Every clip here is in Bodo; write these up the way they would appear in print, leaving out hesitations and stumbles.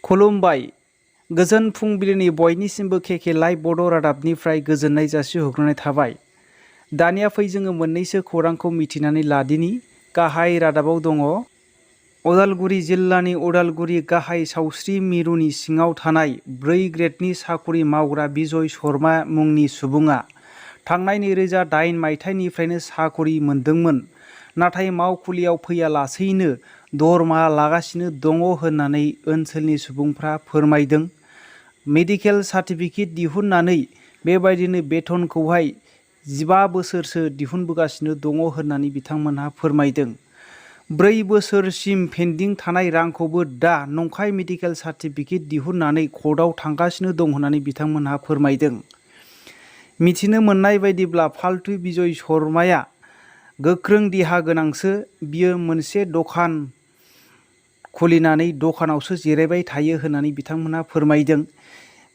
खुलुमबाय गोजोन फुंबिलिनि बयनिसिमबो केके लाइभ बड' रादाबनिफ्राय गोजोननाय जासिहरग्रोनाय थाबाय। दानिया फै जोङो मोननैसो खौरांखौ मिथिनानै लादिनि। गाहाय रादाबाव दङ उदालगुरि जिल्लानि उदालगुरि गाहाय सावस्रि मिरुनि सिङाव थानाय 4 ग्रेडनि साखरि मावग्रा बिजय शर्मा मुंनि सुबुङा थांनाय 2008 मायथाइनिफ्रायनो साखरि मोनदोंमोन, नाथाय मावखुलियाव फैयालासैनो दरमाहा लागासिनो दङ होननानै ओनसोलनि सुबुंफ्रा फोरमायदों। मेडिकेल सार्टिफिकेट दिहुननानै बेबायदिनो बेथनखौहाय 15 बोसोरसो दिहुनबोगासिनो दङ होननानै बिथांमोनहा फोरमायदों। 4 बोसोरसिम पेन्डिं थानाय रांखौबो दा नंखाय मेडिकेल सार्टिफिकेट दिहुननानै कर्टआव थांगासिनो दं होननानै बिथांमोनहा फोरमायदों। मिथिनो मोननाय बायदिब्ला फाल्तु बिजय शर्माया गोख्रों देहा गोनांसो। बियो मोनसे दखान खुलिनानै दखानावसो जिरायबाय थायो होननानै बिथांमोनहा फोरमायदों।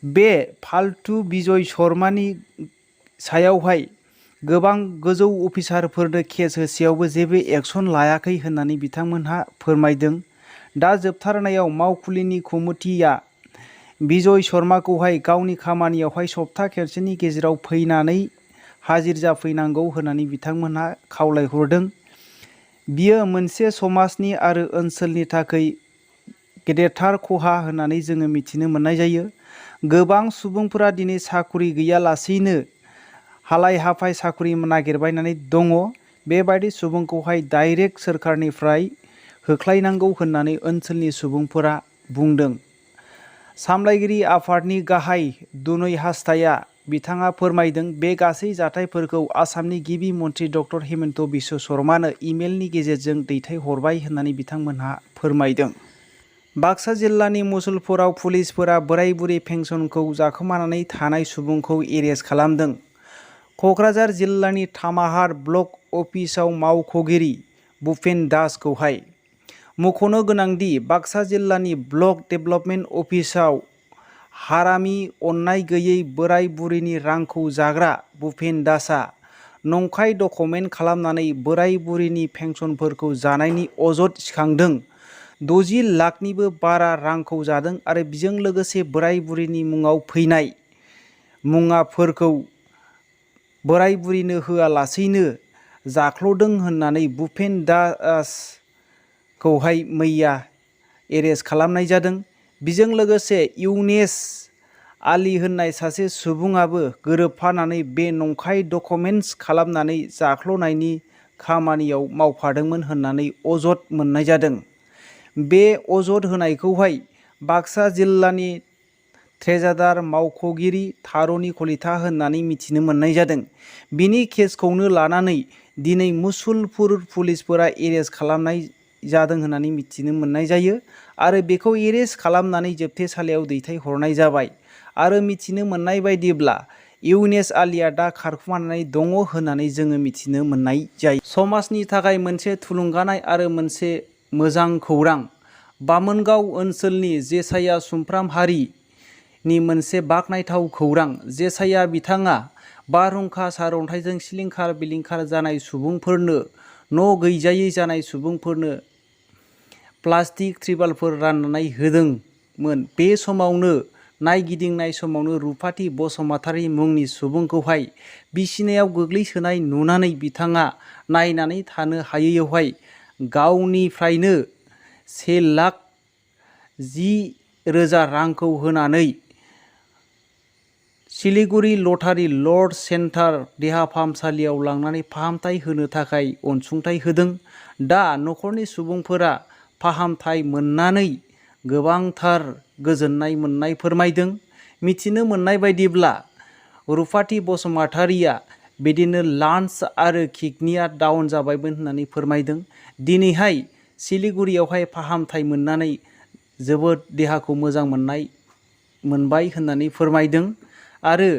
बे फाल्तु बिजय शर्मानि सायावहाय गोबां गोजौ अफिसारफोरनो केस होसेयावबो जेबो एक्सन लायाखै होननानै बिथांमोनहा फोरमायदों। दा जोबथारनायाव मावखुलिनि कमिटिया बिजय शर्माखौहाय गावनि खामानियावहाय सप्ता खनसेनि गेजेराव फैनानै हाजिर जाफैनांगौ होननानै बिथांमोनहा खावलायहरदों। बियो मोनसे समाजनि आरो ओनसोलनि थाखाय गेदेरथार खहा होननानै जोङो मिथिनो मोननाय जायो। गोबां सुबुंफोरा दिनै साखरि गैयालासेनो हालाय हाफाय साखरि नागिरबायनानै दङ। बेबायदि सुबुंखौहाय डाइरेक्ट सोरखारनिफ्राय होख्लायनांगौ होननानै ओनसोलनि सुबुंफोरा बुंदों। सामलायगिरि आफादनि गाहाय दुनै हास्ताया बिथाङा फोरमायदों, बे गासै जाथायफोरखौ आसामनि गिबि मन्त्रि डक्टर हिमन्त बिश्व शर्मानो इमेलनि गेजेरजों दैथायहरबाय होननानै बिथांमोनहा फोरमायदों। बाक्सा जिल्लानि मुसलपुराव पुलिसफोरा बोराय बुरै पेन्सनखौ जाखोमानानै थानाय सुबुंखौ एरेस्ट खालामदों। क'क्राझार जिल्लानि तामाहार ब्लक अफिसाव मावख'गिरि भुपेन दासखौहाय मख'नो गोनांदि बाक्सा जिल्लानि ब्लक डेभेलपमेन्ट अफिसाव हारामि अननाय गैयै बोराय बुरैनि रांखौ जाग्रा भुपेन दासआ नंखाय डकुमेन्ट खालामनानै बोराय बुरैनि पेन्सनफोरखौ जानायनि अजद सिखांदों। 60 लाखनिबो बारा रांखौ जादों आरो बेजों लोगोसे बोराय बुरैनि मुङाव फैनाय मुवाफोरखौ बोराय बुरैनो होआलासैनो जाख्ल'दों होननानै भुपेन दासखौहाय मैया एरेस्ट खालामनाय जादों। बेजों लोगोसे इउनेस आली होननाय सासे सुबुङाबो गोरोबफानानै बे नंखाय डकुमेन्टस खालामनानै जाख्ल'नायनि खामानियाव मावफादोंमोन होननानै अजद मोननाय जादों। बे अजद होनायखौहाय बाक्सा जिल्लानि ट्रेजारार मावख'गिरि थार'नि कलिता होननानै मिथिनो मोननाय जादों। बिनि केसखौनो लानानै दिनै मुसलपुर पुलिसफोरा एरेस्ट खालामनाय जादों होननानै मिथिनो मोननाय जायो आरो बेखौ एरेस्ट खालामनानै जोबथेसालियाव दैथायहरनाय जाबाय। आरो मिथिनो मोननाय बायदिब्ला इउनेस आलिया दा खारखुमानानै दङ होननानै जोङो मिथिनो मोननाय जायो। समाजनि थाखाय मोनसे थुलुंगानाय आरो मोनसे मोजां खौरां। बामोनगाव ओनसोलनि जेसाया सुम्फ्रामहारिनि मोनसे बाखनायथाव खौरां। जेसाया बिथाङा बारहुंखा सारअन्थाइजों सिलिंखार बिलिंखार जानाय सुबुंफोरनो, न' गैजायै जानाय सुबुंफोरनो प्लास्टिक त्रिपालफोर राननानै होदोंमोन। बे समावनो नायगिदिंनाय समावनो रुपाथि बसुमतारी मुंनि सुबुंखौहाय बिसिनायाव गोग्लैसोनाय नुनानै बिथाङा नायनानै थानो हायैयावहाय गावनिफ्रायनो 1,10,000 रांखौ होनानै सिलिगुरि लटारि लर्ड सेन्टार देहा फाहामसालियाव लांनानै फाहामथाय होनो थाखाय अनसुंथाइ होदों। दा न'खरनि सुबुंफोरा फाहामथाय मोननानै गोबांथार गोजोननाय मोननाय फोरमायदों। मिथिनो मोननाय बायदिब्ला रुपाथि बसुमतारीया बिदिनो लान्स आरो किडनिया डाउन जाबायमोन होननानै फोरमायदों। दिनैहाय सिलिगुरियावहाय फाहामथाय मोननानै जोबोद देहाखौ मोजां मोनबाय होननानै फोरमायदों आरो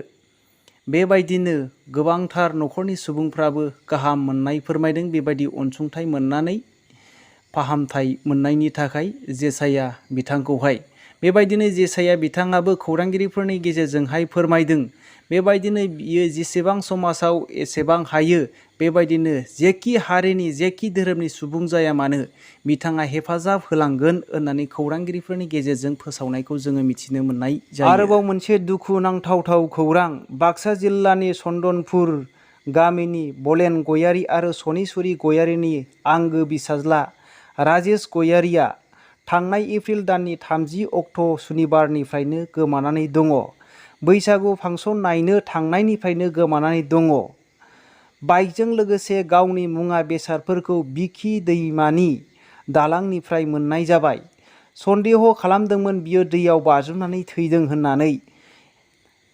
बेबायदिनो गोबांथार न'खरनि सुबुंफ्राबो गाहाम मोननाय फोरमायदों। बेबायदि अनसुंथाइ मोननानै फाहामथाय मोननायनि थाखाय जेसाया बिथांखौहाय बेबायदिनो जेसाया बिथाङाबो खौरांगिरिफोरनि गेजेरजोंहाय फोरमायदों बेबायदिनो बियो जेसेबां समाजाव एसेबां हायो बेबायदिनो जेखि हारिनि जेखि धोरोमनि सुबुं जाया मानो बिथाङा हेफाजाब होलांगोन होननानै खौरांगिरिफोरनि गेजेरजों फोसावनायखौ जोङो मिथिनो मोननाय जायो। आरोबाव मोनसे दुखु नांथावथाव खौरां बाक्सा जिल्लानि चन्दनपुर गामिनि बलेन गयारी आरो सनीश्वरी गयारीनि आंगो बिसाज्ला राजेश गयारीया थांनाय एप्रिल दाननि 30 अक्ट' सुनिबारनिफ्रायनो गोमानानै दङ। बैसागु फांसन नायनो थांनायनिफ्रायनो गोमानानै दङ। बाइकजों लोगोसे गावनि मुवा बेसादफोरखौ बिखि दैमानि दालांनिफ्राय मोननाय जाबाय। सन्देह खालामदोंमोन बियो दैयाव बाज्रुमनानै थैदों होननानै।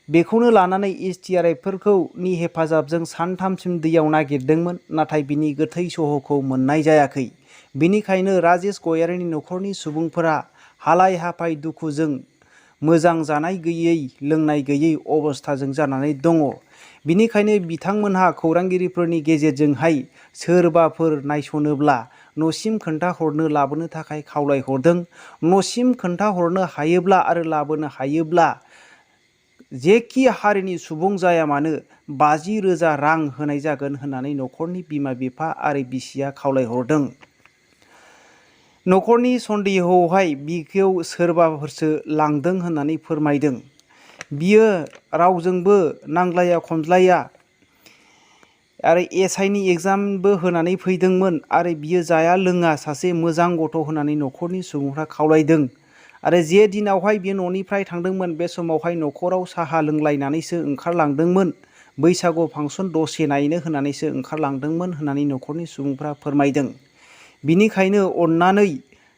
बेखौनो लानानै SDRFफोरनि हेफाजाबजों सानथामसिम दैयाव नागिरदोंमोन नाथाय बिनि गोथै सह'खौ मोननाय जायाखै। बेनिखायनो राजेश गयारीनि न'खरनि सुबुंफोरा हालाय हाफाय दुखुजों मोजां जानाय गैयै लोंनाय गैयै अबस्थाजों जानानै दङ। बिनिखायनो बिथांमोनहा खौरांगिरिफोरनि गेजेरजोंहाय सोरबाफोर नायसनोब्ला न'सिम खोन्थाहरनो लाबोनो थाखाय खावलायहरदों। न'सिम खोन्थाहरनो हायोब्ला आरो लाबोनो हायोब्ला जेखि हारिनि सुबुं जाया मानो 50,000 रां होनाय जागोन होननानै न'खरनि बिमा बिफा आरो बिसिया खावलायहरदों। न'खरनि सन्देहआवहाय बिखौ सोरबाफोरसो लांदों होननानै फोरमायदों। बियो रावजोंबो नांज्लाया खमज्लाया आरो SIनि एग्जामबो होनानै फैदोंमोन आरो बियो जाया लोङा सासे मोजां गथ' होननानै न'खरनि सुबुंफ्रा खावलायदों। आरो जे दिनावहाय बियो न'निफ्राय थांदोंमोन बे समावहाय न'खराव साहा लोंलायनानैसो ओंखारलांदोंमोन। बैसागु फांसन दसे नायनो होननानैसो ओंखारलांदोंमोन होननानै न'खरनि सुबुंफ्रा फोरमायदों। बिनिखायनो अन्नानै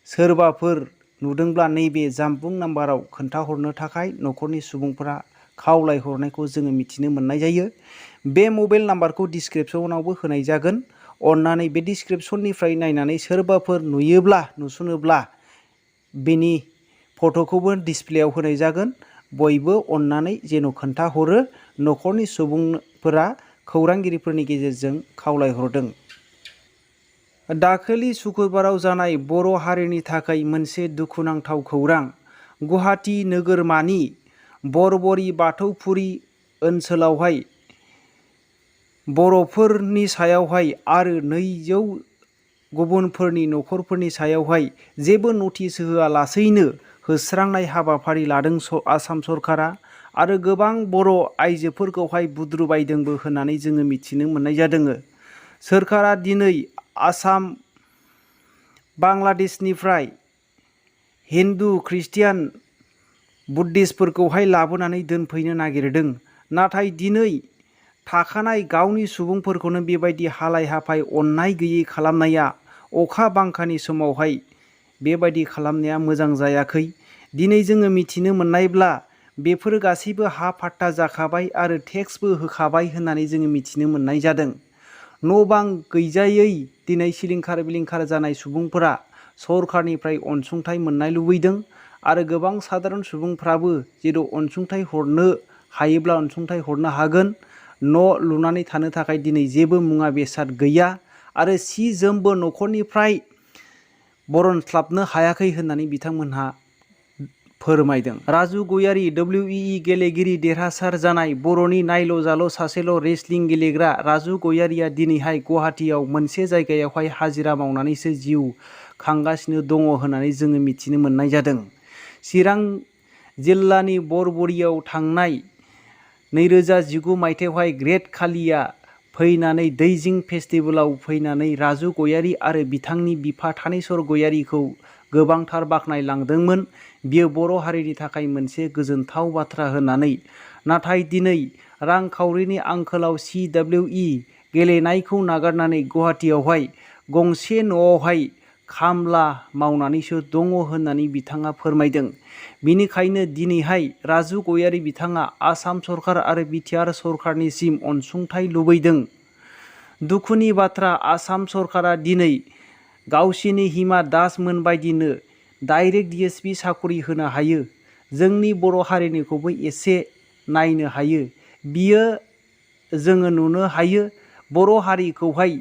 सोरबाफोर नुदोंब्ला नैबे जानबुं नाम्बाराव खोन्थाहरनो थाखाय न'खरनि सुबुंफोरा खावलायहरनायखौ जोङो मिथिनो मोननाय जायो। बे मबाइल नाम्बारखौ डिसक्रिपसनावबो होनाय जागोन। अन्नानै बे डिसक्रिपसननिफ्राय नायनानै सोरबाफोर नुयोब्ला नुसनोब्ला बेनि फट'खौबो डिसप्लेयाव होनाय जागोन। बयबो अन्नानै जेन' खोन्थाहरो न'खरनि सुबुंफोरा खौरांगिरिफोरनि गेजेरजों खावलायहरदों। दाखालि सुक्रुबाराव जानाय बर' हारिनि थाखाय मोनसे दुखुनांथाव खौरां। गुवाहाटी नोगोरमानि बरबरी बाथौपुरी ओनसोलावहाय बर'फोरनि सायावहाय आरो 200 गुबुनफोरनि न'खरफोरनि सायावहाय जेबो नटिस होआलासैनो होस्रांनाय हाबाफारि लादों आसाम सरकारा आरो गोबां बर' आइजोफोरखौहाय बुद्रुबायदोंबो होननानै जोङो मिथिनो मोननाय जादों। सोरखारा दिनै आसाम बांलादेशनिफ्राय हिन्दु ख्रिस्टियान बुद्धिस्टफोरखौहाय लाबोनानै दोनफैनो नागिरदों। नाथाय दिनै थाखानाय गावनि सुबुंफोरखौनो बेबायदि हालाय हाफाय अननाय गैयै खालामनाया अखा बांखानि समावहाय बेबायदि खालामनाया मोजां जायाखै। दिनै जोङो मिथिनो मोननायब्ला बेफोरो गासैबो हा फाट्टा जाखाबाय आरो टेक्सबो होखाबाय होननानै जोङो मिथिनो मोननाय जादों। न' बां गैजायै दिनै सिलिंखार बिलिंखार जानाय सुबुंफोरा सरखारनिफ्राय अनसुंथाइ मोननाय लुबैदों आरो गोबां सादारन सुबुंफ्राबो जेराव अनसुंथाइ हरनो हायोब्ला अनसुंथाइ हरनो हागोन। न' लुनानै थानो थाखाय दिनै जेबो मुवा बेसाद गैया आरो सि जोमबो न'खरनिफ्राय बरनस्लाबनो हायाखै होननानै बिथांमोनहा फोरमायदों। राजु गयारी WEE गेलेगिरि देरहासार जानाय बर'नि नायल' जाल' सासेल' रेसलिं गेलेग्रा राजु गयारीया दिनैहाय गुवाहाटीयाव मोनसे जायगायावहाय हाजिरा मावनानैसो जिउ खांगासिनो दङ होननानै जोङो मिथिनो मोननाय जादों। चिरां जिल्लानि बरबरीयाव थांनाय 2019 मायथाइयावहाय ग्रेट कालिया फैनानै दैजिं फेस्टिभेलाव फैनानै राजु गयारी आरो बिथांनि बिफा थानेश्वर गयारीखौ गोबांथार बाख्नायलांदोंमोन। बियो बर' हारिनि थाखाय मोनसे गोजोनथाव बाथ्रा होननानै। नाथाय दिनै रांखावरिनि आंखालाव CWE गेलेनायखौ नागारनानै गुवाहाटीयावहाय गंसे न'आवहाय खामला मावनानैसो दङ होननानै बिथाङा फोरमायदों। बिनिखायनो दिनैहाय राजु गयारी बिथाङा आसाम सरकार आरो BTR सरकारनिसिम अनसुंथाइ लुबैदों। दुखुनि बाथ्रा आसाम सरकारा दिनै गावसिनि हिमा दास मोनबायदिनो डाइरेक्ट DSP साखरि होनो हायो। जोंनि बर' हारिनिखौबो एसे नायनो हायो। बियो जोङो नुनो हायो बर' हारिखौहाय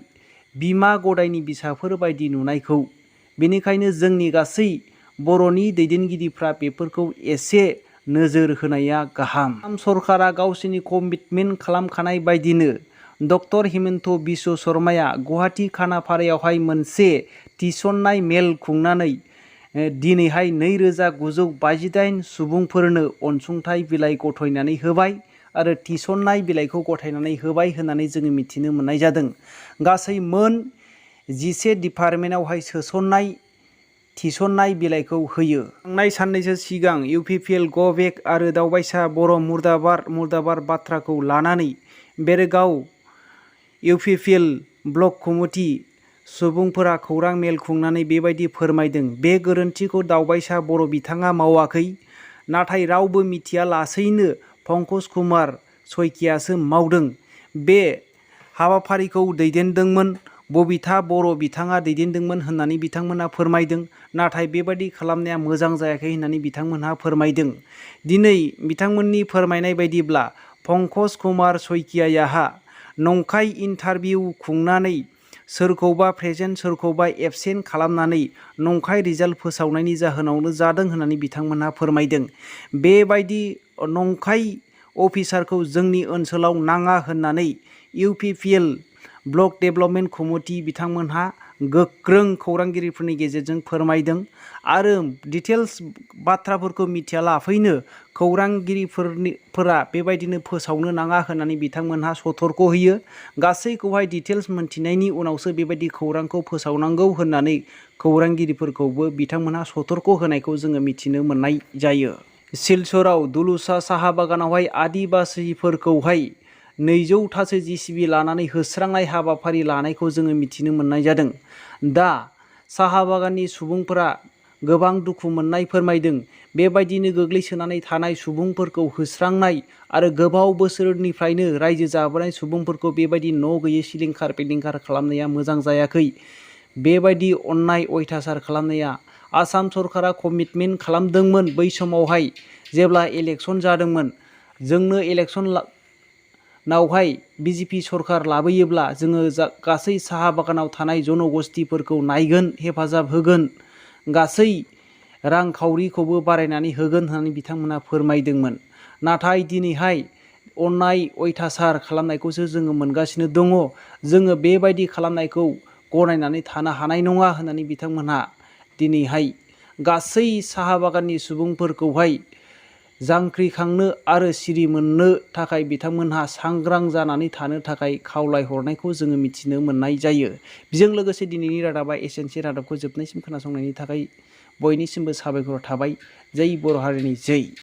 बिमा गदायनि बिसाफोर बायदि नुनायखौ। बेनिखायनो जोंनि गासै बर'नि दैदेनगिरिफ्रा बेफोरखौ एसे नोजोर होनाया गाहाम। आसाम सरकारा गावसोरनि कमिटमेन्ट खालामखानाय बायदिनो डक्टर हिमन्त बिश्व शर्माया गुवाहाटी खानापारायावहाय मोनसे तिसन्नाय मेल खुंनानै दिनैहाय 2958 सुबुंफोरनो अनसुंथाइ बिलाइ गथायनानै होबाय आरो तिसन्नाय बिलाइखौ गथायनानै होबाय होननानै जोङो मिथिनो मोननाय जादों। गासै मोन 11 डिपार्टमेन्टआवहाय सोसन्नाय तिसन्नाय बिलाइखौ होयो। थांनाय साननैसो सिगां इउपिपिएल गो बेक आरो दावबायसा बर' मुर्दाबाद बाथ्राखौ लानानै बेरगाव इउपिपिएल ब्लक कमिटि सुबुंफोरा खौरां मेल खुंनानै बेबायदि फोरमायदों। बे गोरोन्थिखौ दावबायसा बर' बिथाङा मावाखै, नाथाय रावबो मिथिया लासैनो पंकज कुमार सयकियासो मावदों। बे हाबाफारिखौ दैदेनदोंमोन बबिता बर' बिथाङा दैदेनदोंमोन होननानै बिथांमोनहा फोरमायदों। नाथाय बेबायदि खालामनाया मोजां जायाखै होननानै बिथांमोनहा फोरमायदों। दिनै बिथांमोननि फोरमायनाय बायदिब्ला पंकज कुमार सयकियाहा नंखाय इन्टारभिउ खुंनानै सोरखौबा प्रेजेन्ट सोरखौबा एबसेन्ट खालामनानै नंखाय रिजाल्ट फोसावनायनि जाहोनावनो जादों होननानै बिथांमोनहा फोरमायदों। बेबायदि नंखाय अफिसारखौ जोंनि ओनसोलाव नाङा होननानै इउपिपिएल ब्लक डेभेलपमेन्ट कमिटि बिथांमोनहा गोख्रों खौरांगिरिफोरनि गेजेरजों फोरमायदों आरो डिटेल्स बाथ्राफोरखौ मिथियालाफैनो खौरांगिरिफोरा बेबायदिनो फोसावनो नाङा होननानै बिथांमोनहा सतर्क होयो। गासैखौहाय डिटेल्स मोनथिनायनि उनावसो बेबायदि खौरांखौ फोसावनांगौ होननानै खौरांगिरिफोरखौबो बिथांमोनहा सतर्क होनायखौ जोङो मिथिनो मोननाय जायो। सिलचराव दुलुसा साहा बागानावहाय आदिबासिफोरखौहाय 200थासो जिसिबि लानानै होस्रांनाय हाबाफारि लानायखौ जोङो मिथिनो मोननाय जादों। दा साहा बागाननि सुबुंफोरा गोबां दुखु मोननाय फोरमायदों। बेबायदिनो गोग्लैसोनानै थानाय सुबुंफोरखौ होस्रांनाय आरो गोबाव बोसोरनिफ्रायनो रायजो जाबोनाय सुबुंफोरखौ बेबायदि न' गैयै सिलिंखार बिलिंखार खालामनाया मोजां जायाखै। बेबायदि अन्नाय अयथासार खालामनाया आसाम सरकारा कमिटमेन्ट खालामदोंमोन बै समावहाय जेब्ला इलेक्सन जादोंमोन। जोंनो इलेक्सनावहाय बिजेपि सरकार लाबोयोब्ला जोङो गासै साहा बागानाव थानाय जनगोष्ठीफोरखौ नायगोन, हेफाजाब होगोन, गासै रांखावरिखौबो बारायनानै होगोन होननानै बिथांमोनहा फोरमायदोंमोन। नाथाय दिनैहाय अन्नाय अयथासार खालामनायखौसो जोङो मोनगासिनो दङ। जोङो बेबायदि खालामनायखौ गनायनानै थानो हानाय नङा होननानै बिथांमोनहा दिनैहाय गासै साहा बागाननि सुबुंफोरखौहाय जांख्रिखांनो आरो सिरि मोननो थाखाय बिथांमोनहा सांग्रां जानानै थानो थाखाय खावलायहरनायखौ जोङो मिथिनो मोननाय जायो। बेजों लोगोसे दिनैनि रादाबा एसेनोसै। रादाबखौ जोबनायसिम खोनासंनायनि थाखाय बयनिसिमबो साबायखर थाबाय। जै बर' हारिनि जै।